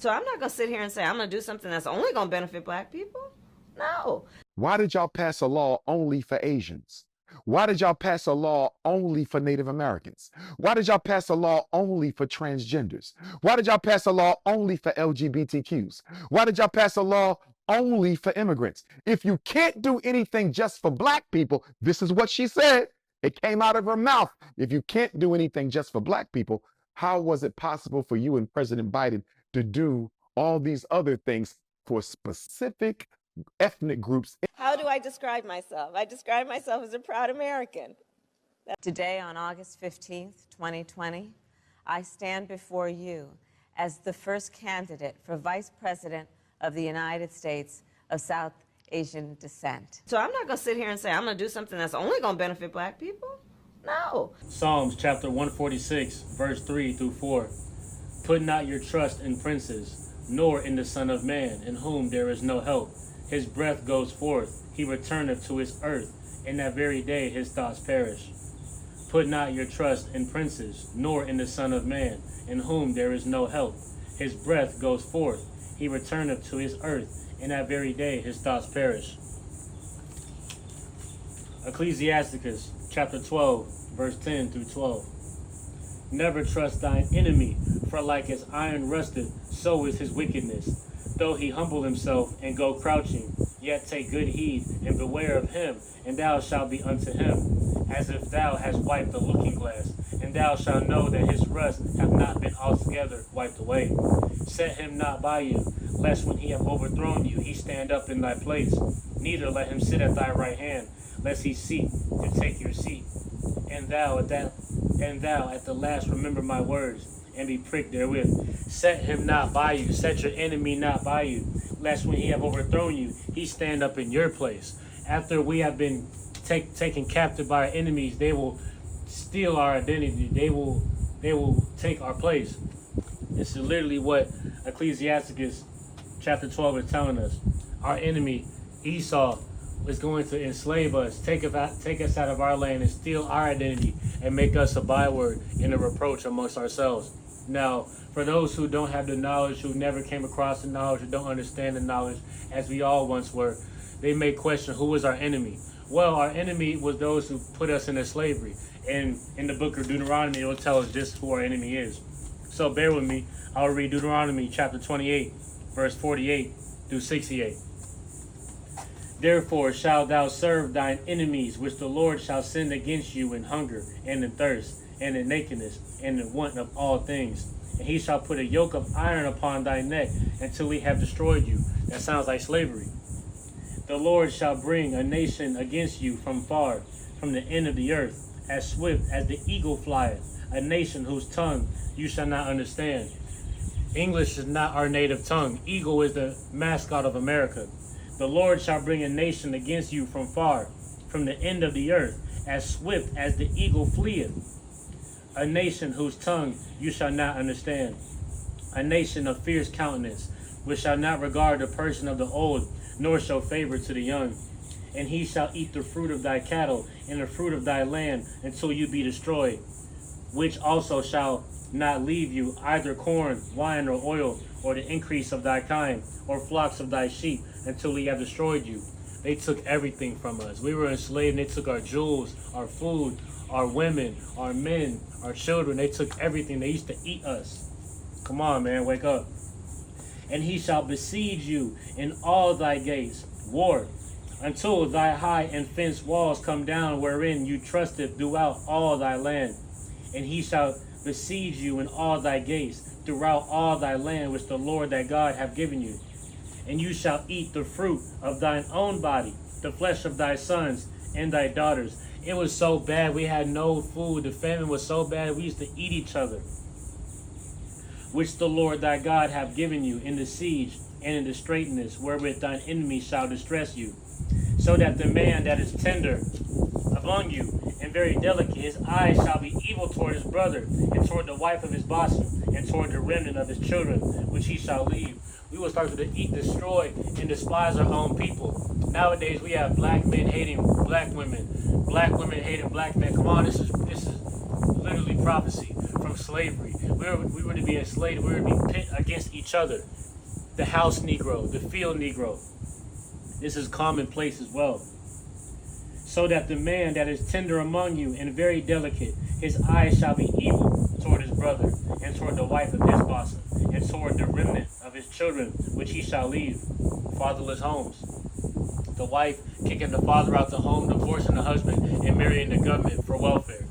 So I'm not going to sit here and say I'm going to do something that's only going to benefit black people. No. Why did y'all pass a law only for Asians? Why did y'all pass a law only for Native Americans? Why did y'all pass a law only for transgenders? Why did y'all pass a law only for LGBTQs? Why did y'all pass a law only for immigrants? If you can't do anything just for black people, this is what she said. It came out of her mouth. If you can't do anything just for black people, how was it possible for you and President Biden to do all these other things for specific ethnic groups? How do I describe myself? I describe myself as a proud American. Today, on August 15th, 2020, I stand before you as the first candidate for Vice President of the United States of South Asian descent. So I'm not going to sit here and say I'm going to do something that's only going to benefit black people. No. Psalms chapter 146, verse 3 through 4. Put not your trust in princes, nor in the Son of Man, in whom there is no help. His breath goes forth, he returneth to his earth. In that very day his thoughts perish. Put not your trust in princes, nor in the Son of Man, in whom there is no help. His breath goes forth, he returneth to his earth. In that very day his thoughts perish. Ecclesiasticus chapter 12, verse 10 through 12. Never trust thine enemy, for like as iron rusteth, so is his wickedness. Though he humble himself and go crouching, yet take good heed and beware of him, and thou shalt be unto him, as if thou hast wiped the looking glass, and thou shalt know that his rust hath not been altogether wiped away. Set him not by you, lest when he have overthrown you, he stand up in thy place. Neither let him sit at thy right hand, lest he seek to take your seat. And thou at the last remember my words, and be pricked therewith. Set him not by you, set your enemy not by you, lest when he have overthrown you, he stand up in your place. After we have been taken captive by our enemies, they will steal our identity. They will take our place. This is literally what Ecclesiasticus chapter 12 is telling us. Our enemy, Esau, is going to enslave us, take us out of our land and steal our identity and make us a byword and a reproach amongst ourselves. Now, for those who don't have the knowledge, who never came across the knowledge, who don't understand the knowledge, as we all once were, they may question who is our enemy. Well, our enemy was those who put us into slavery. And in the book of Deuteronomy, it will tell us just who our enemy is. So bear with me. I'll read Deuteronomy chapter 28, verse 48 through 68. Therefore shalt thou serve thine enemies, which the Lord shall send against you in hunger, and in thirst, and in nakedness, and in want of all things. And he shall put a yoke of iron upon thy neck, until he have destroyed you. That sounds like slavery. The Lord shall bring a nation against you from far, from the end of the earth, as swift as the eagle flieth, a nation whose tongue you shall not understand. English is not our native tongue. Eagle is the mascot of America. The Lord shall bring a nation against you from far, from the end of the earth, as swift as the eagle fleeth. A nation whose tongue you shall not understand. A nation of fierce countenance, which shall not regard the person of the old, nor show favor to the young. And he shall eat the fruit of thy cattle, and the fruit of thy land, until you be destroyed. Which also shall not leave you either corn, wine, or oil, or the increase of thy kind, or flocks of thy sheep, until we have destroyed you. They took everything from us. We were enslaved, and they took our jewels, our food, our women, our men, our children. They took everything. They used to eat us. Come on, man, wake up. And he shall besiege you in all thy gates, war, until thy high and fenced walls come down, wherein you trusted throughout all thy land. And he shall besiege you in all thy gates, throughout all thy land, which the Lord thy God hath given you. And you shall eat the fruit of thine own body, the flesh of thy sons and thy daughters. It was so bad, we had no food. The famine was so bad, we used to eat each other. Which the Lord thy God hath given you in the siege and in the straitness, wherewith thine enemies shall distress you. So that the man that is tender among you and very delicate, his eyes shall be evil toward his brother, and toward the wife of his bosom, and toward the remnant of his children, which he shall leave. we will start to eat, destroy, and despise our own people. Nowadays, we have black men hating black women hating black men. Come on, this is literally prophecy from slavery. We were to be enslaved. We were to be pit against each other. The house Negro, the field Negro. This is commonplace as well. So that the man that is tender among you and very delicate, his eyes shall be evil toward his brother, and toward the wife of his bosom, and toward the remnant of his children, which he shall leave, fatherless homes. The wife kicking the father out the home, divorcing the husband, and marrying the government for welfare,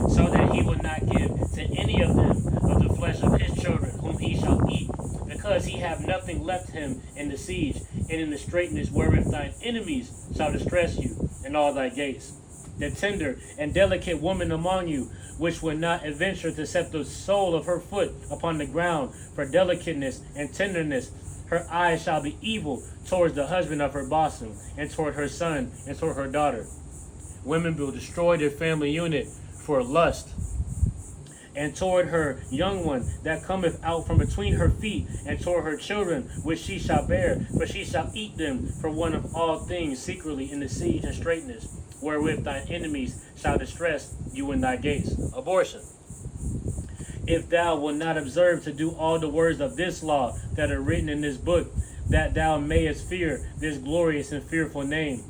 so that he will not give to any of them of the flesh of his children, whom he shall eat, because he have nothing left him in the siege, and in the straitness wherewith thine enemies shall distress you in all thy gates. The tender and delicate woman among you, which would not adventure to set the sole of her foot upon the ground for delicateness and tenderness, her eyes shall be evil towards the husband of her bosom, and toward her son, and toward her daughter. Women will destroy their family unit for lust, and toward her young one that cometh out from between her feet, and toward her children which she shall bear, for she shall eat them for one of all things secretly in the siege and straitness, wherewith thine enemies shall distress you in thy gates. Abortion. If thou wilt not observe to do all the words of this law that are written in this book, that thou mayest fear this glorious and fearful name,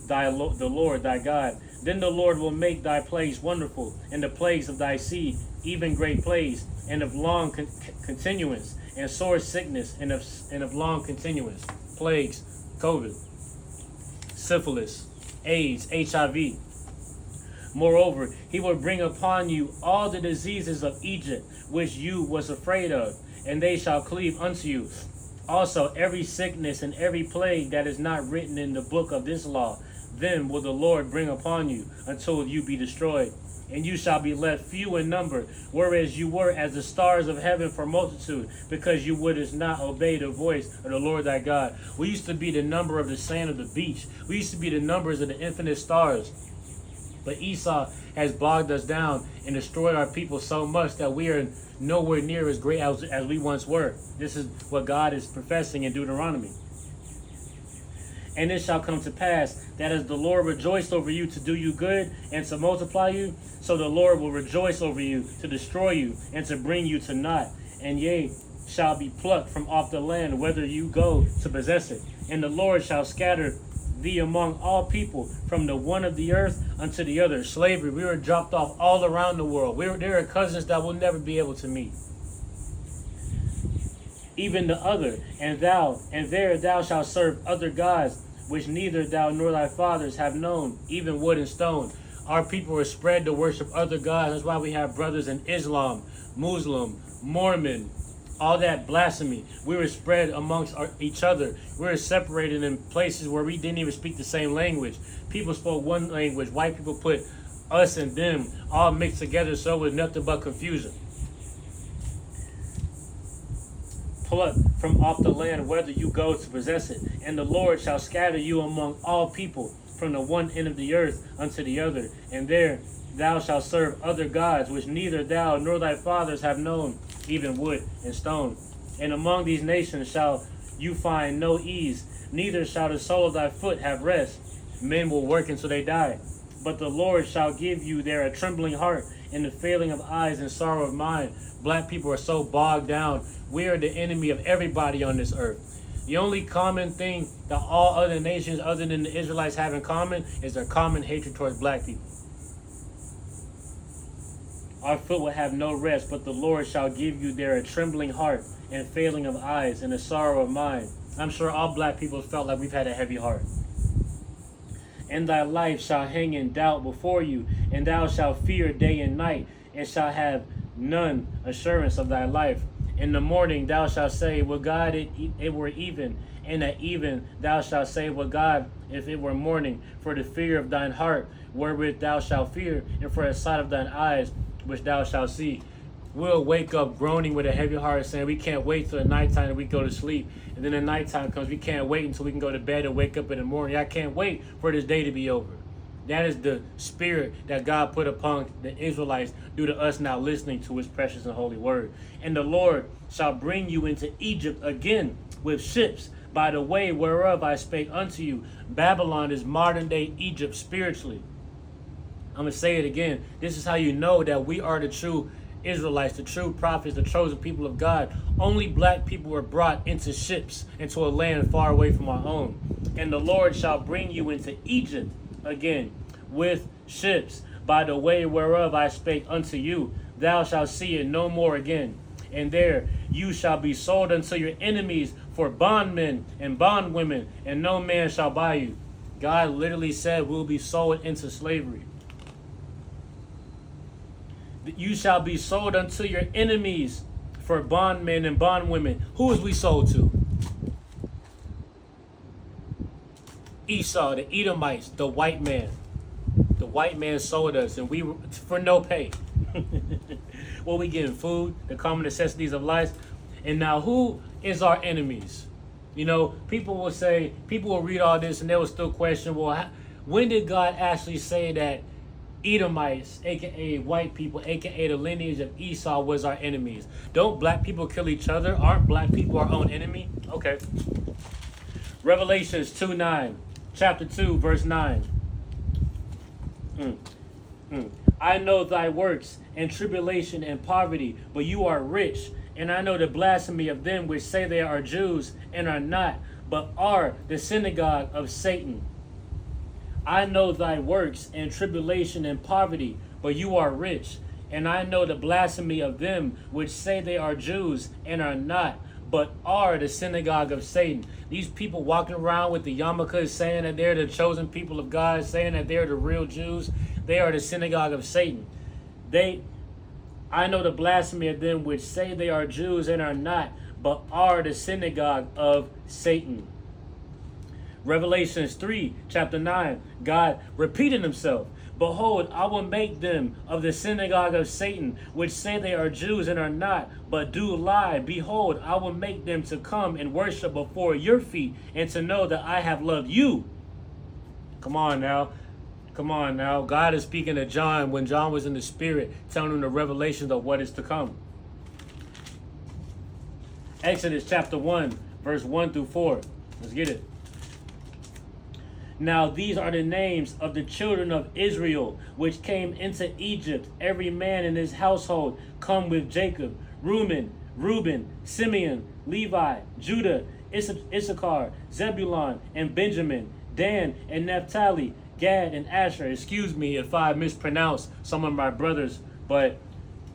the Lord thy God, then the Lord will make thy plagues wonderful, and the plagues of thy seed, even great plagues, and of long continuance, and sore sickness, and of long continuance. Plagues, COVID, syphilis, AIDS, HIV. Moreover, he will bring upon you all the diseases of Egypt, which you was afraid of, and they shall cleave unto you. Also every sickness and every plague that is not written in the book of this law, then will the Lord bring upon you, until you be destroyed. And you shall be left few in number, whereas you were as the stars of heaven for multitude, because you wouldest not obey the voice of the Lord thy God. We used to be the number of the sand of the beach. We used to be the numbers of the infinite stars. But Esau has bogged us down and destroyed our people so much that we are nowhere near as great as we once were. This is what God is professing in Deuteronomy. And it shall come to pass that as the Lord rejoiced over you to do you good and to multiply you, so the Lord will rejoice over you to destroy you and to bring you to naught. And ye shall be plucked from off the land, whether you go to possess it. And the Lord shall scatter thee among all people, from the one of the earth unto the other. Slavery, we were dropped off all around the world. There are cousins that we'll never be able to meet. Even the other, and there thou shalt serve other gods, which neither thou nor thy fathers have known, even wood and stone. Our people are spread to worship other gods. That's why we have brothers in Islam, Muslim, Mormon, all that blasphemy. We were spread amongst each other. We were separated in places where we didn't even speak the same language. People spoke one language. White people put us and them all mixed together, so it was nothing but confusion. Pluck from off the land, whether you go to possess it. And the Lord shall scatter you among all people, from the one end of the earth unto the other. And there thou shalt serve other gods, which neither thou nor thy fathers have known, even wood and stone. And among these nations shall you find no ease, neither shall the sole of thy foot have rest. Men will work until they die. But the Lord shall give you there a trembling heart, and the failing of eyes and sorrow of mind. Black people are so bogged down. We are the enemy of everybody on this earth. The only common thing that all other nations other than the Israelites have in common is their common hatred towards black people. Our foot will have no rest, but the Lord shall give you there a trembling heart, and failing of eyes, and a sorrow of mind. I'm sure all black people felt like we've had a heavy heart. And thy life shall hang in doubt before you, and thou shalt fear day and night, and shalt have none assurance of thy life. In the morning thou shalt say, would God it were even, and at even thou shalt say, would God if it were morning, for the fear of thine heart wherewith thou shalt fear, and for the sight of thine eyes which thou shalt see. We'll wake up groaning with a heavy heart, saying we can't wait till the nighttime and we go to sleep. And then the nighttime comes, we can't wait until we can go to bed and wake up in the morning. I can't wait for this day to be over. That is the spirit that God put upon the Israelites due to us now listening to his precious and holy word. And the Lord shall bring you into Egypt again with ships, by the way whereof I spake unto you. Babylon is modern day Egypt spiritually. I'm going to say it again. This is how you know that we are the true Israelites, the true prophets, the chosen people of God. Only black people were brought into ships, into a land far away from our own. And the Lord shall bring you into Egypt again with ships, by the way whereof I spake unto you. Thou shalt see it no more again. And there you shall be sold unto your enemies for bondmen and bondwomen, and no man shall buy you. God literally said we'll be sold into slavery. You shall be sold unto your enemies for bondmen and bondwomen. Who is we sold to? Esau, the Edomites, the white man. The white man sold us, and we were for no pay. Well, we getting food, the common necessities of life. And now, who is our enemies? You know, people will read all this and they will still question, well, when did God actually say that Edomites, aka white people, aka the lineage of Esau, was our enemies? Don't black people kill each other? Aren't black people our own enemy? Okay. Revelations 2:9, chapter 2, verse 9. I know thy works and tribulation and poverty, but you are rich. And I know the blasphemy of them which say they are Jews and are not, but are the synagogue of Satan. I know thy works and tribulation and poverty, but you are rich. And I know the blasphemy of them which say they are Jews and are not, but are the synagogue of Satan. These people walking around with the yarmulkes saying that they're the chosen people of God, saying that they're the real Jews, they are the synagogue of Satan. I know the blasphemy of them which say they are Jews and are not, but are the synagogue of Satan. Revelations 3, chapter 9, God repeating himself. Behold, I will make them of the synagogue of Satan, which say they are Jews and are not, but do lie. Behold, I will make them to come and worship before your feet, and to know that I have loved you. Come on now. Come on now. God is speaking to John when John was in the spirit, telling him the revelations of what is to come. Exodus chapter 1, verse 1 through 4. Let's get it. Now these are the names of the children of Israel, which came into Egypt, every man in his household, come with Jacob: Reuben, Simeon, Levi, Judah, Issachar, Zebulun, and Benjamin, Dan and Naphtali, Gad and Asher. Excuse me if I mispronounce some of my brothers, but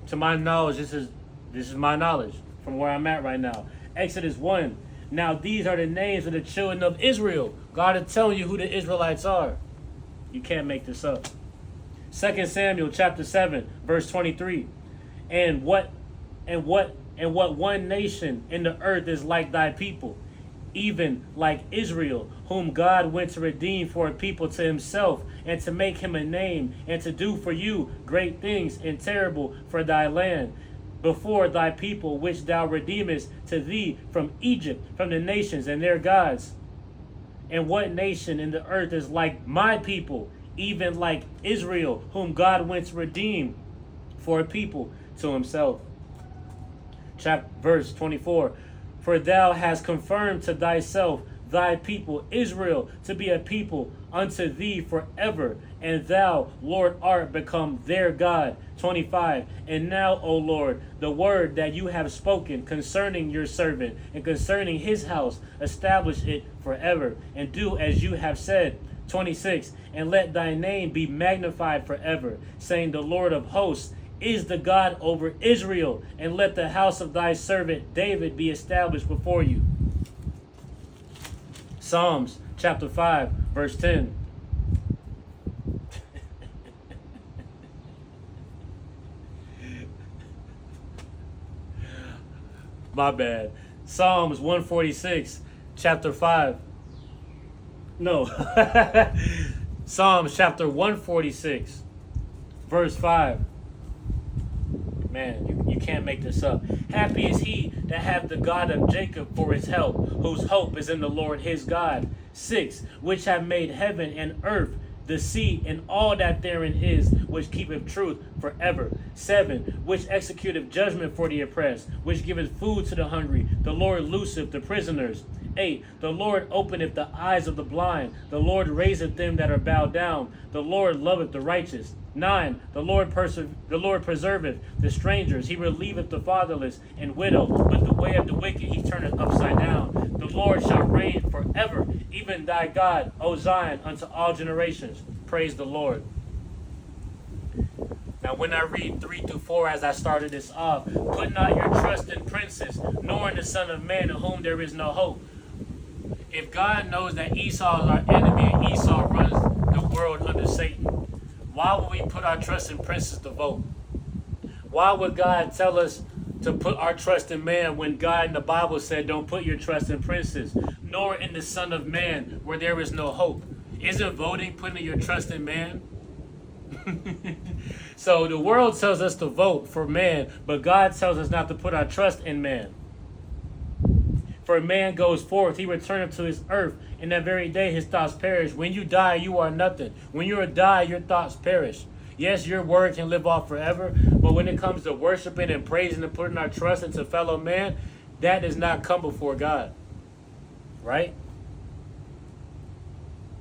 to my knowledge, this is my knowledge from where I'm at right now. Exodus 1. Now these are the names of the children of Israel. God is telling you who the Israelites are. You can't make this up. 2 Samuel chapter 7, verse 23. And what one nation in the earth is like thy people, even like Israel, whom God went to redeem for a people to himself, and to make him a name, and to do for you great things and terrible for thy land, before thy people, which thou redeemest to thee from Egypt, from the nations and their gods. And what nation in the earth is like my people, even like Israel, whom God went to redeem for a people to himself? Verse 24. For thou hast confirmed to thyself thy people Israel to be a people unto thee forever, and thou, Lord, art become their God. 25. And now, O Lord, the word that you have spoken concerning your servant and concerning his house, establish it forever, and do as you have said. 26. And let thy name be magnified forever, saying, the Lord of hosts is the God over Israel, and let the house of thy servant David be established before you. Psalms chapter 5, verse 10. My bad. Psalms 146, chapter 5. No. Psalms chapter 146, verse 5. Man, you can't make this up. Happy is he that hath the God of Jacob for his help, whose hope is in the Lord his God. 6. Which have made heaven and earth, the sea and all that therein is, which keepeth truth forever. 7, which executeth judgment for the oppressed, which giveth food to the hungry. The Lord looseth the prisoners. 8, the Lord openeth the eyes of the blind. The Lord raiseth them that are bowed down. The Lord loveth the righteous. 9, the Lord preserveth the strangers. He relieveth the fatherless and widow. But the way of the wicked he turneth upside down. The Lord shall reign forever, even thy God, O Zion, unto all generations. Praise the Lord. Now, when I read 3 through 4, as I started this off, put not your trust in princes, nor in the Son of Man, in whom there is no hope. If God knows that Esau is our enemy and Esau runs the world under Satan, why would we put our trust in princes to vote? Why would God tell us to put our trust in man when God in the Bible said, don't put your trust in princes, nor in the Son of Man, where there is no hope? Isn't voting putting your trust in man? So the world tells us to vote for man, but God tells us not to put our trust in man. For man goes forth, he returneth to his earth, and that very day his thoughts perish. When you die, you are nothing. When you are die, your thoughts perish. Yes, your word can live off forever, but when it comes to worshiping and praising and putting our trust into fellow man, that does not come before God. Right?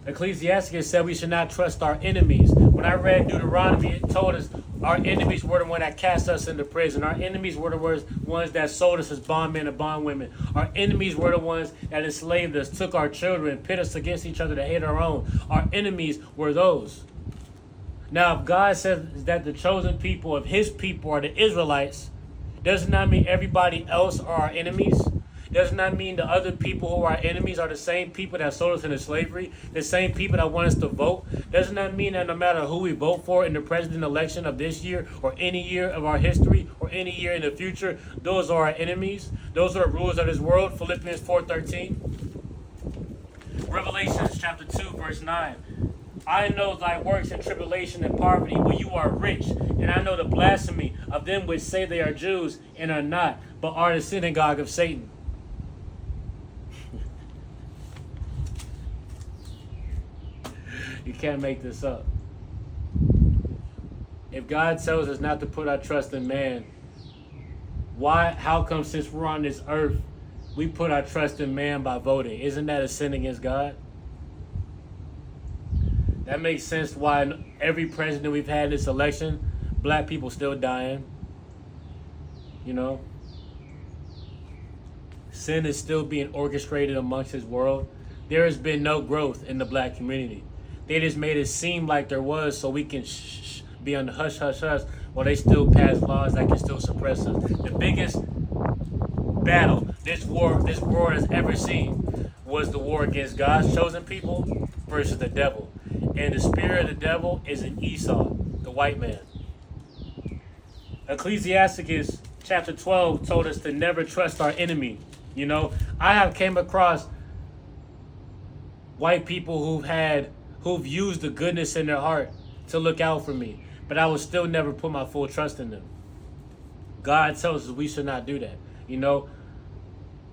Ecclesiastes said we should not trust our enemies. When I read Deuteronomy, it told us our enemies were the one that cast us into prison. Our enemies were the ones that sold us as bondmen and bondwomen. Our enemies were the ones that enslaved us, took our children, pit us against each other to hate our own. Our enemies were those. Now, if God says that the chosen people of his people are the Israelites, does not mean everybody else are our enemies. Does not mean the other people who are our enemies are the same people that sold us into slavery, the same people that want us to vote. Does not mean that no matter who we vote for in the president election of this year or any year of our history or any year in the future, those are our enemies. Those are the rulers of this world. Philippians 4:13. Revelations chapter 2, verse 9. I know thy works in tribulation and poverty, but you are rich. And I know the blasphemy of them which say they are Jews and are not, but are the synagogue of Satan. You can't make this up. If God tells us not to put our trust in man, how come since we're on this earth, we put our trust in man by voting? Isn't that a sin against God? That makes sense why every president we've had this election, black people still dying. You know? Sin is still being orchestrated amongst his world. There has been no growth in the black community. They just made it seem like there was so we can be on the hush, hush, hush, while they still pass laws that can still suppress us. The biggest battle this world has ever seen was the war against God's chosen people versus the devil. And the spirit of the devil is in Esau, the white man. Ecclesiastes chapter 12 told us to never trust our enemy. You know, I have came across white people who've used the goodness in their heart to look out for me, but I would still never put my full trust in them. God tells us we should not do that. You know,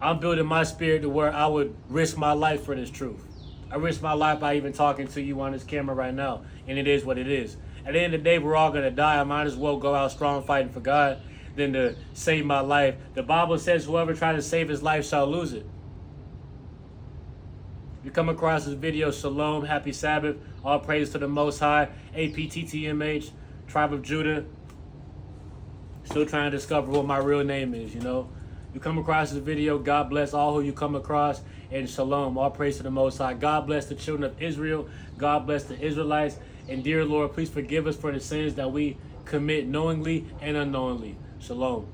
I'm building my spirit to where I would risk my life for this truth. I risk my life by even talking to you on this camera right now, and it is what it is. At the end of the day, we're all going to die. I might as well go out strong fighting for God than to save my life. The Bible says whoever tries to save his life shall lose it. If you come across this video, shalom, happy Sabbath, all praise to the Most High, APTTMH, Tribe of Judah. Still trying to discover what my real name is, you know. You come across this video, God bless all who you come across, and shalom, all praise to the Most High. God bless the children of Israel. God bless the Israelites. And dear Lord, please forgive us for the sins that we commit knowingly and unknowingly. Shalom.